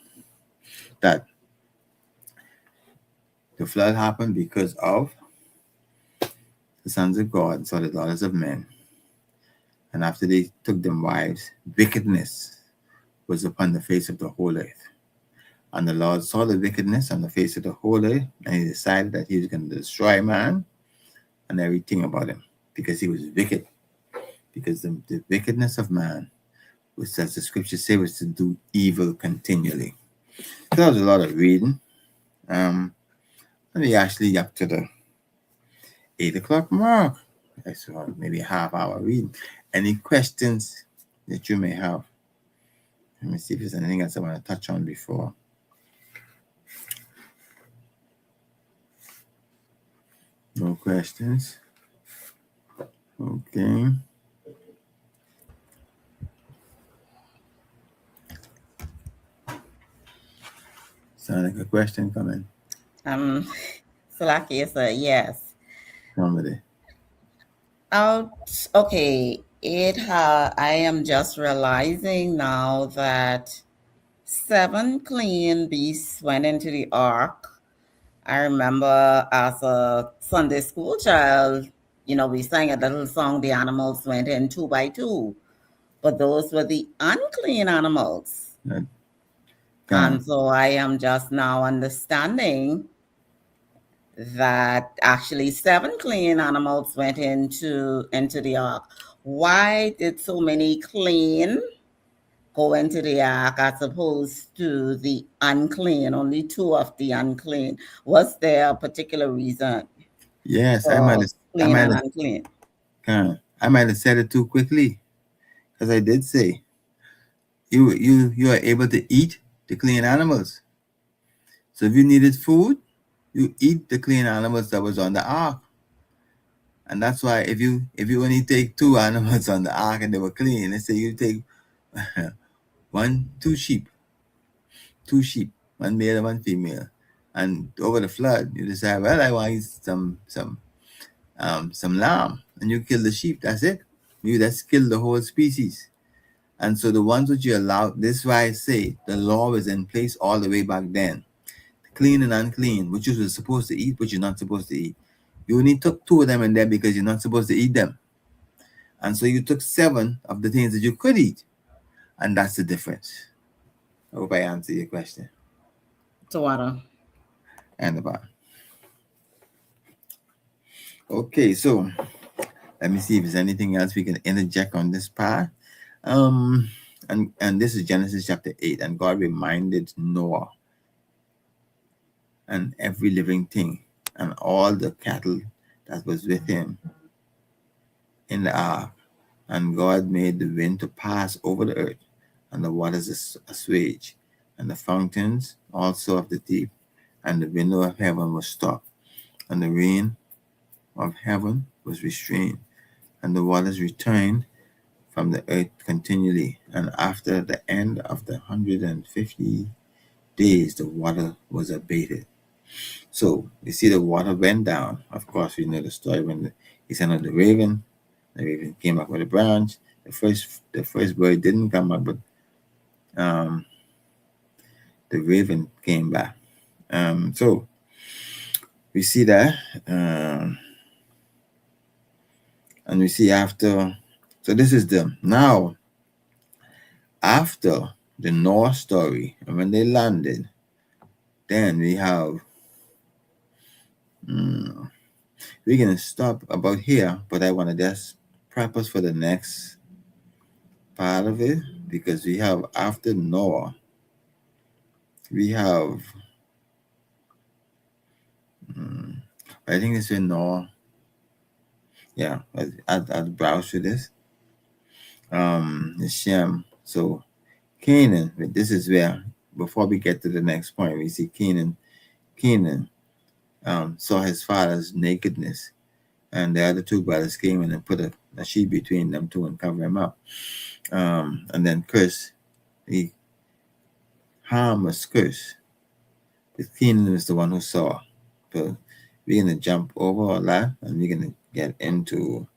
that the flood happened because of the sons of God, so the daughters of men. And after they took them wives, wickedness was upon the face of the whole earth. And the Lord saw the wickedness on the face of the whole earth, and he decided that he was going to destroy man and everything about him, because he was wicked. Because the wickedness of man, which, as the scriptures say, was to do evil continually. So that was a lot of reading. Let me actually up to the 8 o'clock mark. I saw maybe a half-hour reading. Any questions that you may have? Let me see if there's anything else I want to touch on before. No questions. Okay. Sound like a question coming? Salaki is a yes. Somebody. Okay. I am just realizing now that 7 clean beasts went into the ark. I remember as a Sunday school child, we sang a little song, the animals went in 2 by 2, but those were the unclean animals. Right. And so I am just now understanding that actually 7 clean animals went into the ark. Why did so many clean go into the ark as opposed to the unclean, only 2 of the unclean? Was there a particular reason? Yes, I might have said it too quickly, because I did say you are able to eat the clean animals. So if you needed food, you eat the clean animals that was on the ark. And that's why if you only take 2 animals on the ark and they were clean, let's say you take 2 sheep, 1 male and 1 female, and over the flood you decide, well, I want to eat some some lamb, and you kill the sheep. That's it. That's kill the whole species. And so the ones which you allow, this is why I say the law was in place all the way back then. Clean and unclean, which you were supposed to eat, which you're not supposed to eat. You only took 2 of them in there because you're not supposed to eat them. And so you took 7 of the things that you could eat. And that's the difference. I hope I answered your question. Tawada. And the bar. Okay, so let me see if there's anything else we can interject on this part. And this is Genesis chapter 8. And God reminded Noah and every living thing and all the cattle that was with him in the ark. And God made the wind to pass over the earth, and the waters assuage, and the fountains also of the deep, and the window of heaven was stopped, and the rain of heaven was restrained, and the waters returned from the earth continually. And after the end of the 150 days, the water was abated. So you see the water went down. Of course, we know the story when he sent out the raven came up with a branch. The first bird didn't come up, but the raven came back. So we see that, and we see after. So this is now after the Noah story, and when they landed, then we have. We're gonna stop about here, but I want to just prepare for the next part of it, because we have after Noah, we have. I think it's in Noah. Yeah, I'll browse through this. Shem. So Canaan. This is where, before we get to the next point, we see Canaan. Saw his father's nakedness, and the other 2 brothers came in and put a sheet between them 2 and cover him up. And then curse. Ham was cursed. But Canaan was the one who saw. So we're gonna jump over all that, and we're gonna get into.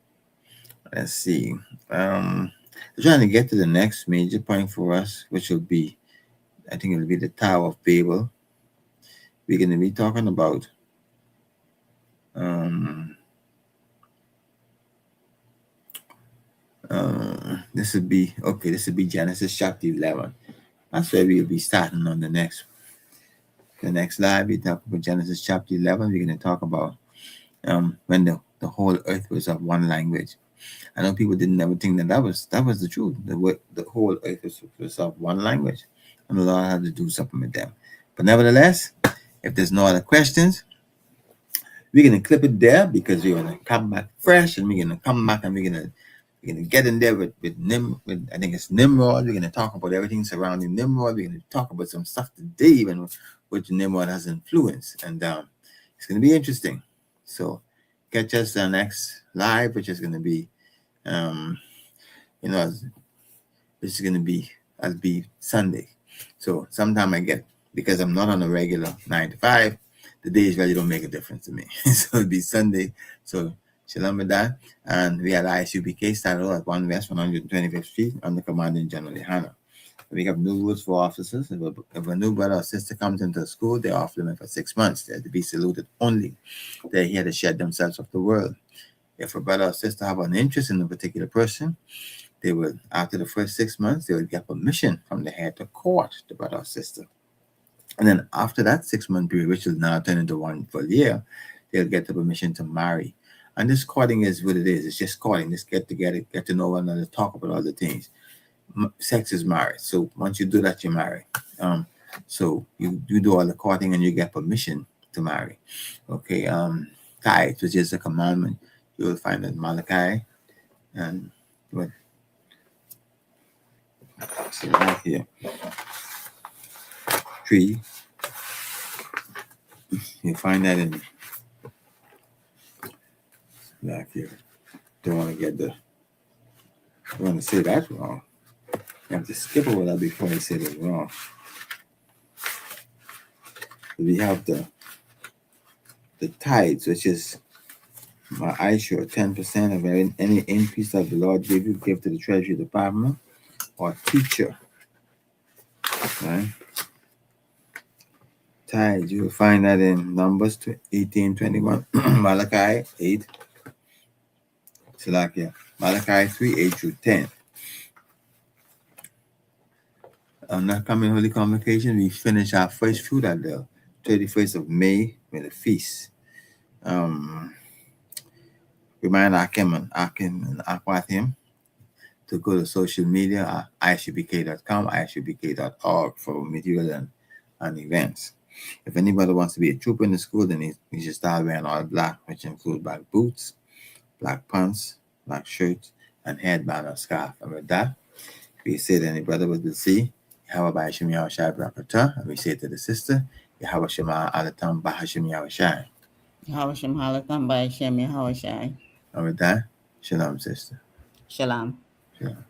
Let's see. We're trying to get to the next major point for us, which will be, I think it will be the Tower of Babel. We're gonna be talking about. This would be Genesis chapter 11. That's where we'll be starting on the next live. We talk about Genesis chapter 11. We're going to talk about when the whole earth was of one language. I know people didn't ever think that was the truth. The whole earth was of one language, and the Lord had to do something with them. But nevertheless, if there's no other questions, we're going to clip it there, because we're going to come back fresh, and we're going to come back and we're going to get in there with I think it's Nimrod. We're going to talk about everything surrounding Nimrod. We're going to talk about some stuff today, even which Nimrod has influenced, and it's going to be interesting. So catch us the next live, which is going to be, this is going to be Sunday. So sometime because I'm not on a regular 9 to 5, the days really don't make a difference to me. So it'll be Sunday. So shalom with that. And we had ISUBK started at 1 West 125th Street under Commanding General Lehana. We have new rules for officers. If a new brother or sister comes into the school, they're off limit for 6 months. They're to be saluted only. They're here to shed themselves off the world. If a brother or sister have an interest in a particular person, they will, after the first 6 months, they will get permission from the head to court the brother or sister. And then after that 6-month period, which will now turn into 1 full year, they'll get the permission to marry. And this courting is what it is. It's just courting. Just get together, get to know one another, talk about all the things. Sex is marriage. So once you do that, you're married. So you do all the courting and you get permission to marry. Okay. Tithes, which is a commandment, you will find in Malachi. And what? So right here. 3. You find that in back here. Don't want to say that wrong. You have to skip over that before I say it wrong. We have the tithes, which is My I show 10% of any increase that the Lord give you, give to the Treasury Department or teacher. Right? Tithes, you will find that in Numbers 18:21, Malachi 8, Salakia, Malachi 3, 8 through 10. On that coming Holy Convocation, we finish our first fruit at the 31st of May with a feast. Remind Akim and Aquathim to go to social media at ishbk.com, ishbk.org for material and events. If anybody wants to be a trooper in the school, then he should start wearing all black, which include black boots, black pants, black shirts, and headband or scarf. And with that, we say to any brother with the sea, Yahweh Ba'ashim Yahushai Brakatah, and we say to the sister, Yahweh Shema Alatam Bahashim Yahushai. Yahweh Shem Halatam Ba'ashem Yahushai. And with that, shalom, sister. Shalom. Shalom.